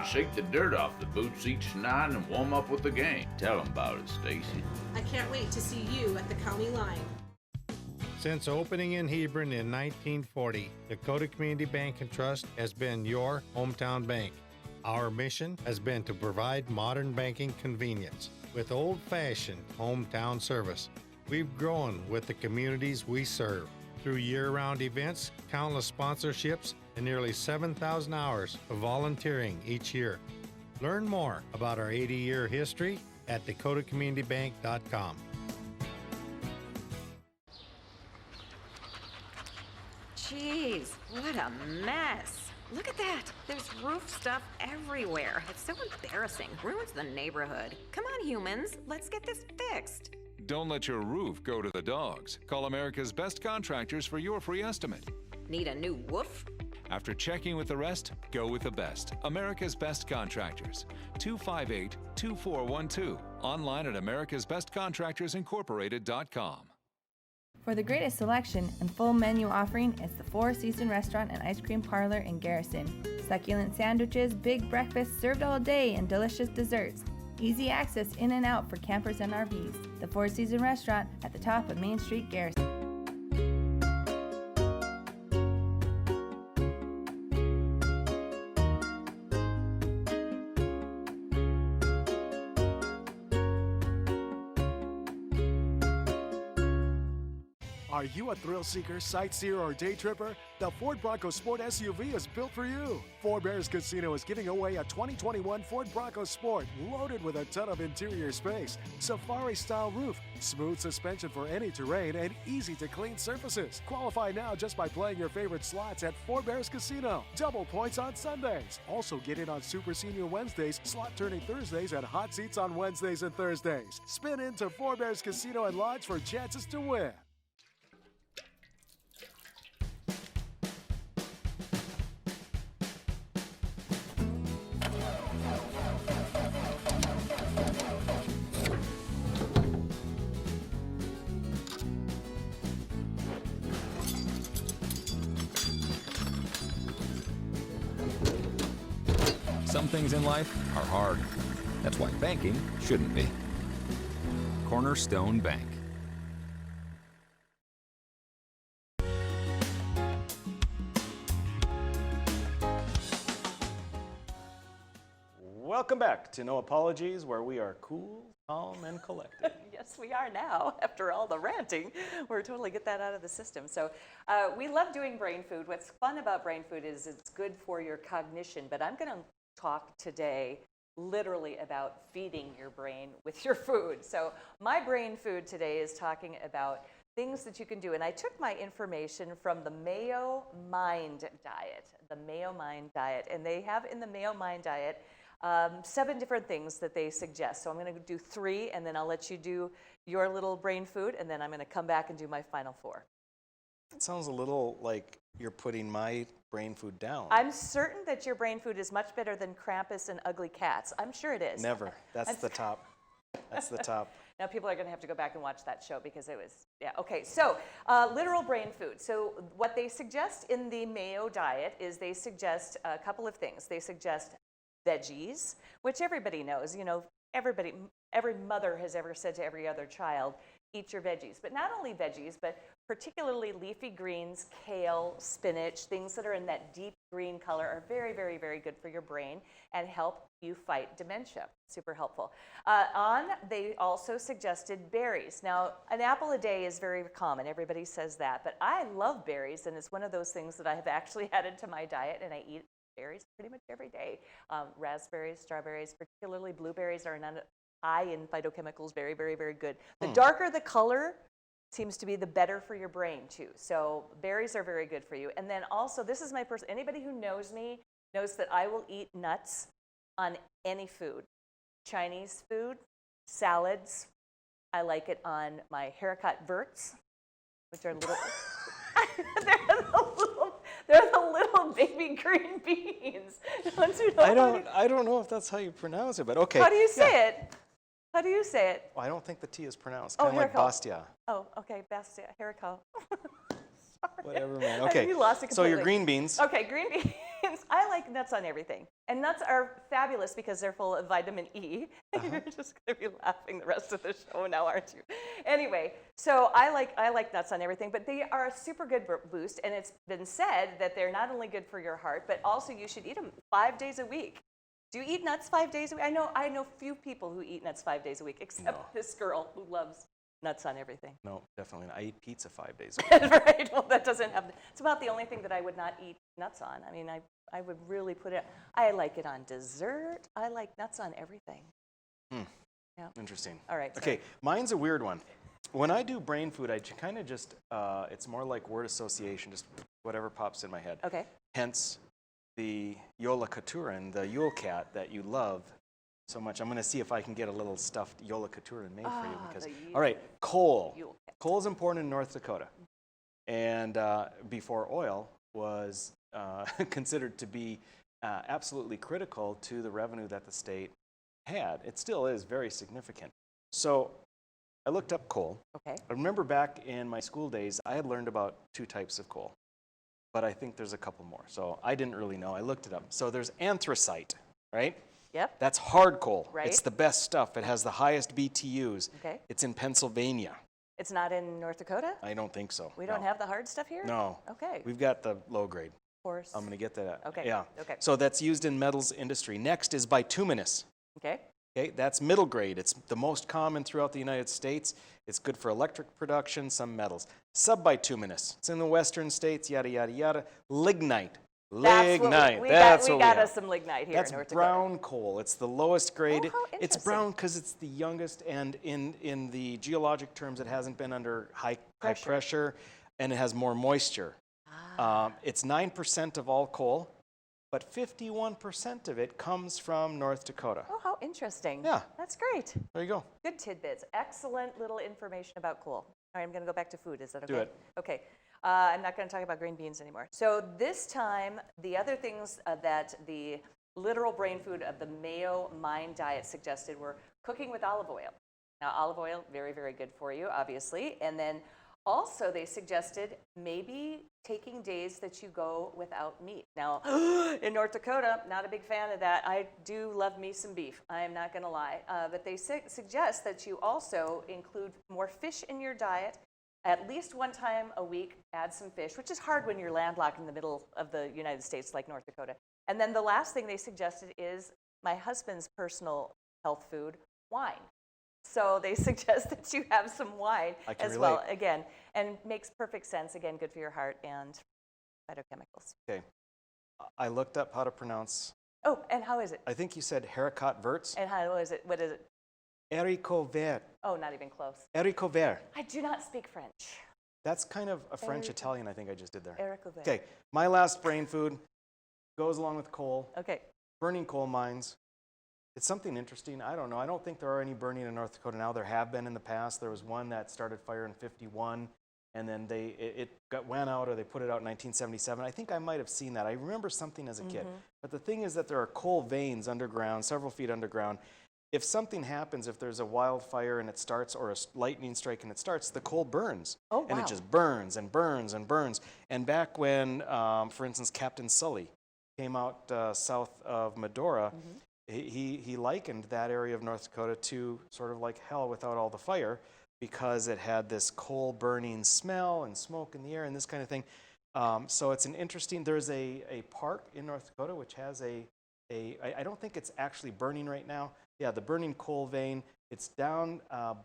Shake the dirt off the boots each night and warm up with the game. Tell 'em about it, Stacy. I can't wait to see you at the County Line. Since opening in Hebron in 1940, Dakota Community Bank and Trust has been your hometown bank. Our mission has been to provide modern banking convenience with old-fashioned hometown service. We've grown with the communities we serve through year-round events, countless sponsorships, and nearly 7,000 hours of volunteering each year. Learn more about our 80-year history at dakotacommunitybank.com. Jeez, what a mess. Look at that. There's roof stuff everywhere. It's so embarrassing. Ruins the neighborhood. Come on, humans. Let's get this fixed. Don't let your roof go to the dogs. Call America's Best Contractors for your free estimate. Need a new woof? After checking with the rest, go with the best. America's Best Contractors. 258-2412. Online at americasbestcontractorsincorporated.com. For the greatest selection and full menu offering is the Four Season Restaurant and Ice Cream Parlor in Garrison. Succulent sandwiches, big breakfasts served all day, and delicious desserts. Easy access in and out for campers and RVs. The Four Season Restaurant at the top of Main Street, Garrison. Are you a thrill seeker, sightseer, or day tripper? The Ford Bronco Sport SUV is built for you. Four Bears Casino is giving away a 2021 Ford Bronco Sport loaded with a ton of interior space, safari-style roof, smooth suspension for any terrain, and easy-to-clean surfaces. Qualify now just by playing your favorite slots at Four Bears Casino. Double points on Sundays. Also get in on Super Senior Wednesdays, slot turning Thursdays, and hot seats on Wednesdays and Thursdays. Spin into Four Bears Casino and Lodge for chances to win. Some things in life are hard. That's why banking shouldn't be. Cornerstone Bank. Welcome back to No Apologies, where we are cool, calm, and collected. Yes, we are now. After all the ranting, we're totally get that out of the system. So we love doing brain food. What's fun about brain food is it's good for your cognition, but I'm going to talk today literally about feeding your brain with your food. So my brain food today is talking about things that you can do. And I took my information from the Mayo Mind Diet, and they have in the Mayo Mind Diet 7 different things that they suggest. So I'm going to do 3, and then I'll let you do your little brain food, and then I'm going to come back and do my final 4. It sounds a little like you're putting my brain food down. I'm certain that your brain food is much better than Krampus and ugly cats. I'm sure it is. Never. That's the top. That's the top. Now people are going to have to go back and watch that show because it was, yeah. Okay, so literal brain food. So what they suggest in the Mayo diet is they suggest a couple of things. They suggest veggies, which everybody knows. You know, every mother has ever said to every other child, eat your veggies. But not only veggies, but particularly leafy greens, kale, spinach, things that are in that deep green color are very, very, very good for your brain and help you fight dementia. Super helpful. They also suggested berries. Now, an apple a day is very common. Everybody says that. But I love berries, and it's one of those things that I have actually added to my diet, and I eat berries pretty much every day. Raspberries, strawberries, particularly blueberries are high in phytochemicals, very, very, very good. The darker the color seems to be the better for your brain too. So berries are very good for you. And then also, this is my anybody who knows me knows that I will eat nuts on any food. Chinese food, salads. I like it on my haircut verts, which are little, they're the little baby green beans. Don't you know I don't know if that's how you pronounce it, but okay. How do you say it? How do you say it? Well, I don't think the T is pronounced. Kind of like Bastia. Oh, okay, Bastia, haricot. Whatever, man. Okay. You lost it so your completely. green beans. Okay, green beans. I like nuts on everything. And nuts are fabulous because they're full of vitamin E. You're just going to be laughing the rest of the show now, aren't you? Anyway, so I like nuts on everything, but they are a super good boost, and it's been said that they're not only good for your heart, but also you should eat them 5 days a week. Do you eat nuts 5 days a week? I know few people who eat nuts 5 days a week, except this girl who loves nuts on everything. No, definitely not. I eat pizza 5 days a week. Right, well that doesn't have, it's about the only thing that I would not eat nuts on. I mean, I would really put it, I like it on dessert. I like nuts on everything. Yeah. Interesting. All right. Okay, mine's a weird one. When I do brain food, I kind of just, it's more like word association, just whatever pops in my head. Okay. Hence, the Yola Katuran, the Yule cat that you love so much. I'm going to see if I can get a little stuffed Yola Katuran made for you. Because, all right, coal. Coal is important in North Dakota. And before oil was considered to be absolutely critical to the revenue that the state had. It still is very significant. So I looked up coal. Okay. I remember back in my school days, I had learned about 2 types of coal. But I think there's a couple more. So I didn't really know. I looked it up. So there's anthracite, right? Yep. That's hard coal. Right. It's the best stuff. It has the highest BTUs. Okay. It's in Pennsylvania. It's not in North Dakota? I don't think so. We don't have the hard stuff here? No. Okay. We've got the low grade. Of course. I'm going to get that. Okay. Yeah. Okay. So that's used in metals industry. Next is bituminous. Okay. Okay, that's middle grade. It's the most common throughout the United States. It's good for electric production, some metals. Subbituminous. It's in the western states, yada, yada, yada. Lignite. Lignite. That's what we got us some lignite here That's in North Dakota. brown coal. It's the lowest grade. Oh, how It's interesting. brown because it's the youngest, and in the geologic terms, it hasn't been under high pressure, and it has more moisture. It's 9% of all coal, but 51% of it comes from North Dakota. Oh, how interesting. Yeah. That's great. There you go. Good tidbits. Excellent little information about coal. All right, I'm going to go back to food. Is that okay? Do it. Okay. I'm not going to talk about green beans anymore. So this time, the other things that the literal brain food of the Mayo Mind diet suggested were cooking with olive oil. Now, olive oil, very, very good for you, obviously. And then also they suggested maybe taking days that you go without meat. Now, in North Dakota, not a big fan of that. I do love me some beef. I am not going to lie. But they suggest that you also include more fish in your diet. At least one time a week, add some fish, which is hard when you're landlocked in the middle of the United States like North Dakota. And then the last thing they suggested is my husband's personal health food, wine. So they suggest that you have some wine as well, again, and makes perfect sense. Again, good for your heart and phytochemicals. Okay. I looked up how to pronounce. Oh, and how is it? I think you said haricot verts. And how is it? What is it? Haricot vert. Oh, not even close. Haricot vert. I do not speak French. That's kind of a French-Italian I think I just did there. Haricot vert. Okay, my last brain food goes along with coal. Okay. Burning coal mines. It's something interesting. I don't know. I don't think there are any burning in North Dakota now. There have been in the past. There was one that started fire in '51, and then went out, or they put it out in 1977. I think I might have seen that. I remember something as a kid. But the thing is that there are coal veins underground, several feet underground. If something happens, if there's a wildfire and it starts, or a lightning strike and it starts, the coal burns. Oh, and wow. it just burns and burns and burns. And back when, for instance, Captain Sully came out south of Medora, he likened that area of North Dakota to sort of like hell without all the fire, because it had this coal burning smell and smoke in the air and this kind of thing. So it's an interesting, there's a park in North Dakota which has I don't think it's actually burning right now. Yeah, the burning coal vein. It's down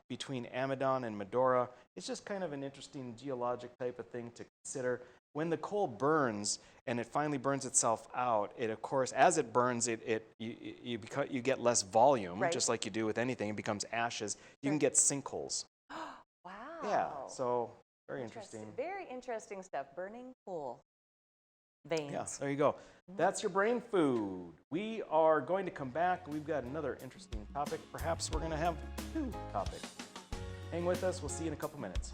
between Amadon and Medora. It's just kind of an interesting geologic type of thing to consider. When the coal burns and it finally burns itself out, it, of course, as it burns, you get less volume, Right. just like you do with anything. It becomes ashes. You can get sinkholes. Wow. Yeah, so very interesting. Very interesting stuff. Burning coal veins. Yeah, there you go. That's your brain food. We are going to come back. We've got another interesting topic. Perhaps we're going to have 2 topics. Hang with us. We'll see you in a couple minutes.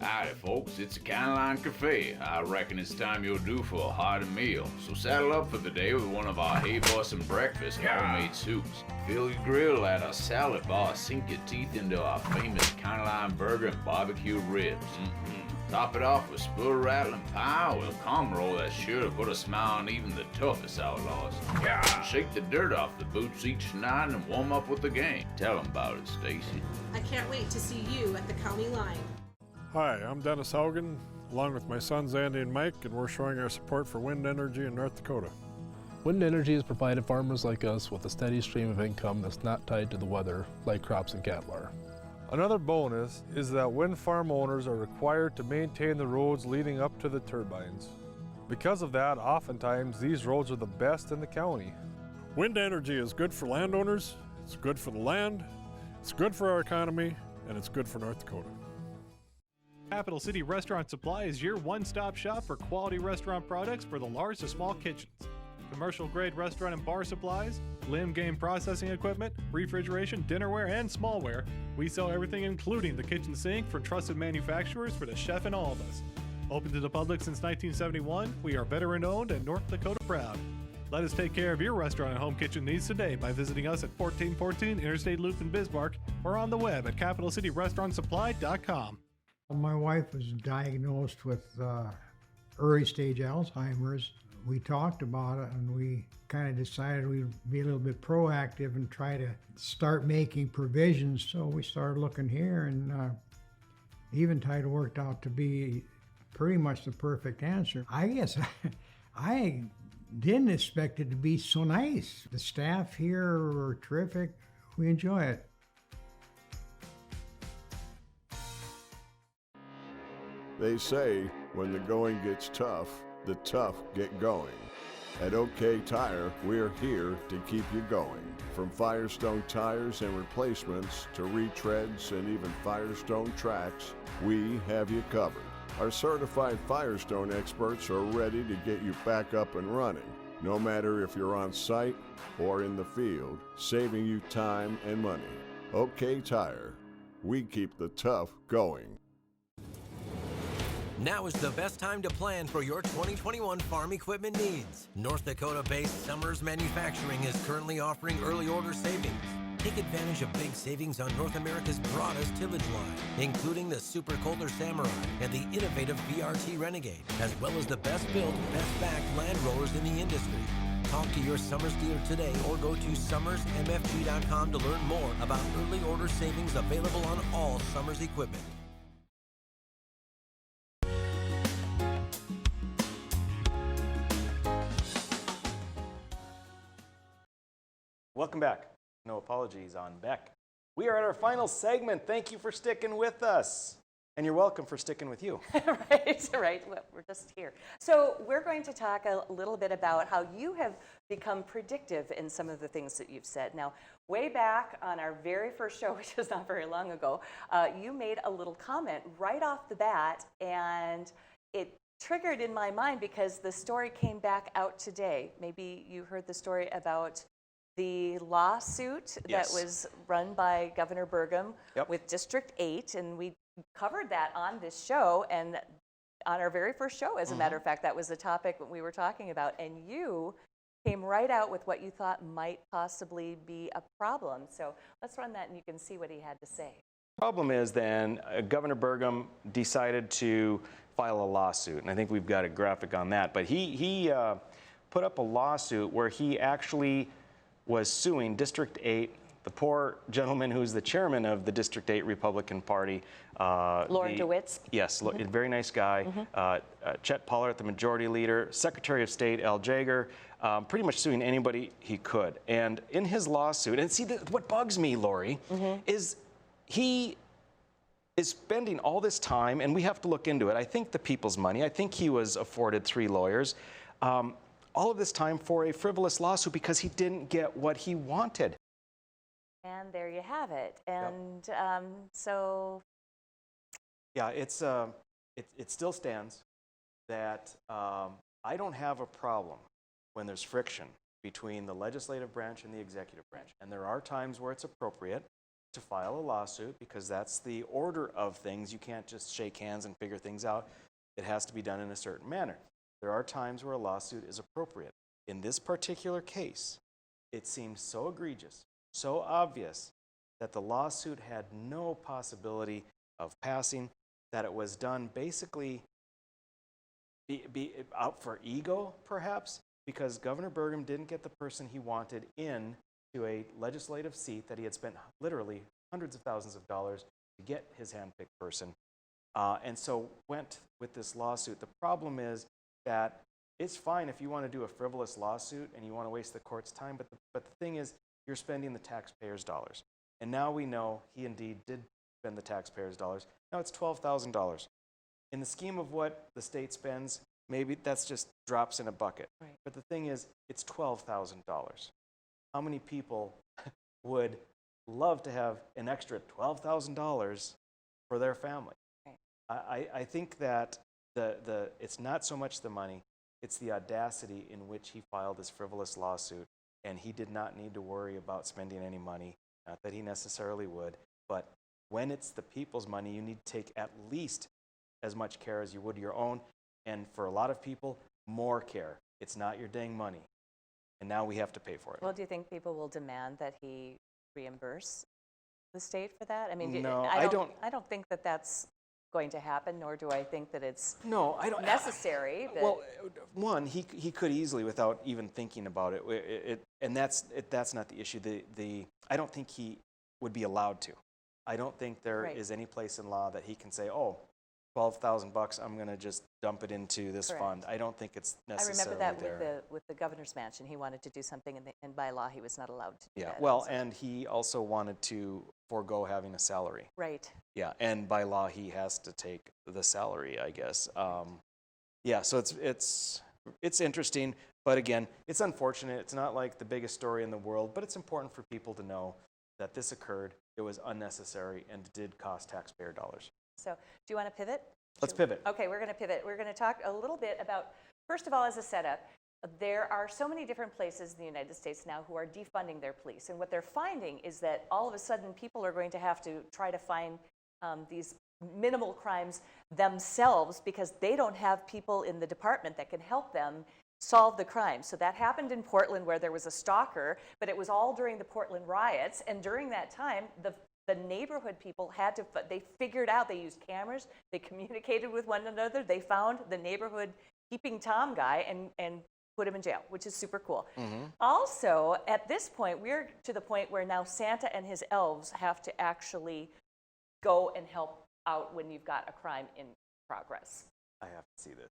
Howdy, folks. It's the County Line Cafe. I reckon it's time you're due for a hearty meal. So saddle up for the day with one of our Hey Boss and Breakfast homemade soups. Fill your grill at our salad bar. Sink your teeth into our famous County Line burger and barbecue ribs. Top it off with spoon rattling pie with a calm roll that's sure to put a smile on even the toughest outlaws. Shake the dirt off the boots each night and warm up with the gang. Tell them about it, Stacy. I can't wait to see you at the county line. Hi, I'm Dennis Haugen, along with my sons Andy and Mike, and we're showing our support for wind energy in North Dakota. Wind energy has provided farmers like us with a steady stream of income that's not tied to the weather like crops and cattle are. Another bonus is that wind farm owners are required to maintain the roads leading up to the turbines. Because of that, oftentimes these roads are the best in the county. Wind energy is good for landowners, it's good for the land, it's good for our economy, and it's good for North Dakota. Capital City Restaurant Supply is your one-stop shop for quality restaurant products for the large to small kitchens. Commercial-grade restaurant and bar supplies, limb game processing equipment, refrigeration, dinnerware, and smallware. We sell everything including the kitchen sink from trusted manufacturers for the chef in all of us. Open to the public since 1971, we are veteran-owned and North Dakota proud. Let us take care of your restaurant and home kitchen needs today by visiting us at 1414 Interstate Loop in Bismarck or on the web at capitalcityrestaurantsupply.com. My wife was diagnosed with early stage Alzheimer's. We talked about it and we kind of decided we'd be a little bit proactive and try to start making provisions. So we started looking here, and Eventide worked out to be pretty much the perfect answer. I guess I didn't expect it to be so nice. The staff here are terrific. We enjoy it. They say when the going gets tough, the tough get going. At OK Tire, we're here to keep you going. From Firestone tires and replacements to retreads and even Firestone tracks, we have you covered. Our certified Firestone experts are ready to get you back up and running, no matter if you're on site or in the field, saving you time and money. OK Tire, we keep the tough going. Now is the best time to plan for your 2021 farm equipment needs. North Dakota-based Summers Manufacturing is currently offering early order savings. Take advantage of big savings on North America's broadest tillage line, including the Super Kohler Samurai and the innovative VRT Renegade, as well as the best built, best backed land rollers in the industry. Talk to your Summers dealer today or go to summersmfg.com to learn more about early order savings available on all Summers equipment. Welcome back. No apologies on Beck. We are at our final segment. Thank you for sticking with us. And you're welcome for sticking with you. Right. Well, we're just here. So we're going to talk a little bit about how you have become predictive in some of the things that you've said. Now, way back on our very first show, which was not very long ago, you made a little comment right off the bat, and it triggered in my mind because the story came back out today. Maybe you heard the story about the lawsuit Yes. that was run by Governor Burgum Yep. with District 8, and we covered that on this show, and on our very first show, as a matter of fact, that was the topic that we were talking about, and you came right out with what you thought might possibly be a problem. So let's run that and you can see what he had to say. Problem is then Governor Burgum decided to file a lawsuit, and I think we've got a graphic on that, but he put up a lawsuit where he actually was suing District 8, the poor gentleman who's the chairman of the District 8 Republican Party. Lauren DeWitts. Yes, a very nice guy. Chet Pollard, the majority leader, Secretary of State Al Jaeger, pretty much suing anybody he could. And in his lawsuit, and see, what bugs me, Lori, is he is spending all this time, and we have to look into it. I think the people's money. I think he was afforded 3 lawyers. All of this time for a frivolous lawsuit because he didn't get what he wanted. And there you have it. And so... Yeah, it still stands that I don't have a problem when there's friction between the legislative branch and the executive branch. And there are times where it's appropriate to file a lawsuit because that's the order of things. You can't just shake hands and figure things out. It has to be done in a certain manner. There are times where a lawsuit is appropriate. In this particular case, it seems so egregious, so obvious that the lawsuit had no possibility of passing, that it was done basically be out for ego, perhaps, because Governor Burgum didn't get the person he wanted in to a legislative seat that he had spent literally hundreds of thousands of dollars to get his handpicked person, and so went with this lawsuit. The problem is that it's fine if you want to do a frivolous lawsuit and you want to waste the court's time, but the thing is, you're spending the taxpayers' dollars. And now we know he indeed did spend the taxpayers' dollars. Now it's $12,000. In the scheme of what the state spends, maybe that's just drops in a bucket. Right. But the thing is, it's $12,000. How many people would love to have an extra $12,000 for their family? Right. I think that it's not so much the money, it's the audacity in which he filed this frivolous lawsuit, and he did not need to worry about spending any money, not that he necessarily would, but when it's the people's money, you need to take at least as much care as you would your own, and for a lot of people, more care. It's not your dang money, and now we have to pay for it. Well, do you think people will demand that he reimburse the state for that? I mean, No, I don't think that that's going to happen, nor do I think that it's necessary. But Well, one, he could easily, without even thinking about it, and that's not the issue. I don't think he would be allowed to. I don't think there is any place in law that he can say, oh, $12,000, I'm going to just dump it into this fund. I don't think it's necessarily I remember there. that with the governor's mansion. He wanted to do something, and by law, he was not allowed to do that. Well, and he also wanted to forego having a salary. Right. Yeah, and by law, he has to take the salary, I guess. Yeah, so it's interesting, but again, it's unfortunate. It's not like the biggest story in the world, but it's important for people to know that this occurred. It was unnecessary and did cost taxpayer dollars. So, do you want to pivot? Let's pivot. Okay, we're going to pivot. We're going to talk a little bit about, first of all, as a setup, there are so many different places in the United States now who are defunding their police. And what they're finding is that all of a sudden people are going to have to try to find these minimal crimes themselves because they don't have people in the department that can help them solve the crime. So that happened in Portland where there was a stalker, but it was all during the Portland riots. And during that time, the neighborhood people they figured out, they used cameras, they communicated with one another, they found the neighborhood Peeping Tom guy and put him in jail, which is super cool. Also, at this point, we're to the point where now Santa and his elves have to actually go and help out when you've got a crime in progress. I have to see this.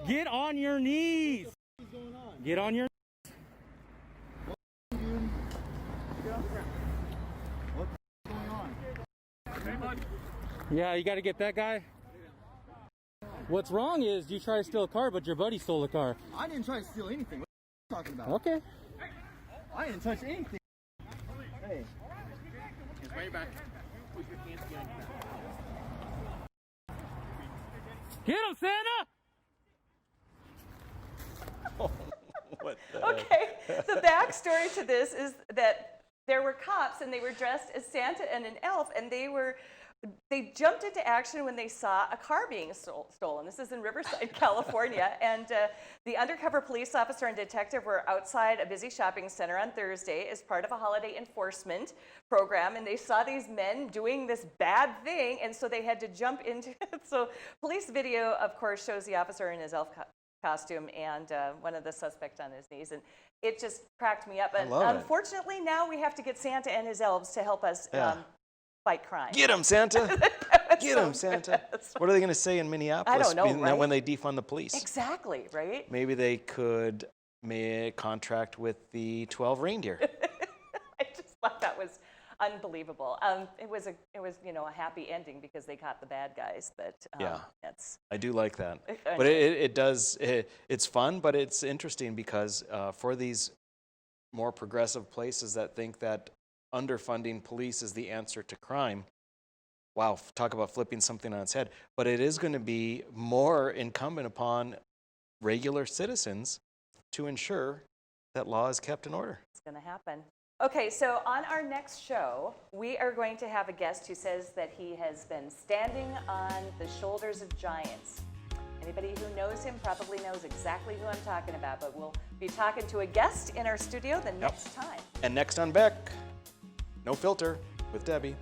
Get on your knees. Get on your Yeah, you got to get that guy. What's wrong is you try to steal a car, but your buddy stole a car. I didn't try to steal anything. What are you talking about? Okay. I didn't touch anything. Hey. Way back. Put your hands behind your back. Get him, Santa! What the Okay, the backstory to this is that there were cops and they were dressed as Santa and an elf, and they jumped into action when they saw a car being stolen. This is in Riverside, California, and the undercover police officer and detective were outside a busy shopping center on Thursday as part of a holiday enforcement program, and they saw these men doing this bad thing, and so they had to jump into it. So police video, of course, shows the officer in his elf costume and one of the suspects on his knees, and it just cracked me up. And unfortunately, now we have to get Santa and his elves to help us fight crime. Get him, Santa! Get him, Santa! What are they going to say in Minneapolis I don't know, right? when they defund the police? Exactly, right? Maybe they could make contract with the 12 reindeer. I just thought that was unbelievable. It was a happy ending because they caught the bad guys, but I do like that. But it's fun, but it's interesting because for these more progressive places that think that underfunding police is the answer to crime, wow, talk about flipping something on its head. But it is going to be more incumbent upon regular citizens to ensure that law is kept in order. It's going to happen. Okay, so on our next show, we are going to have a guest who says that he has been standing on the shoulders of giants. Anybody who knows him probably knows exactly who I'm talking about, but we'll be talking to a guest in our studio the next time. And next on Beck, No Filter with Debbie.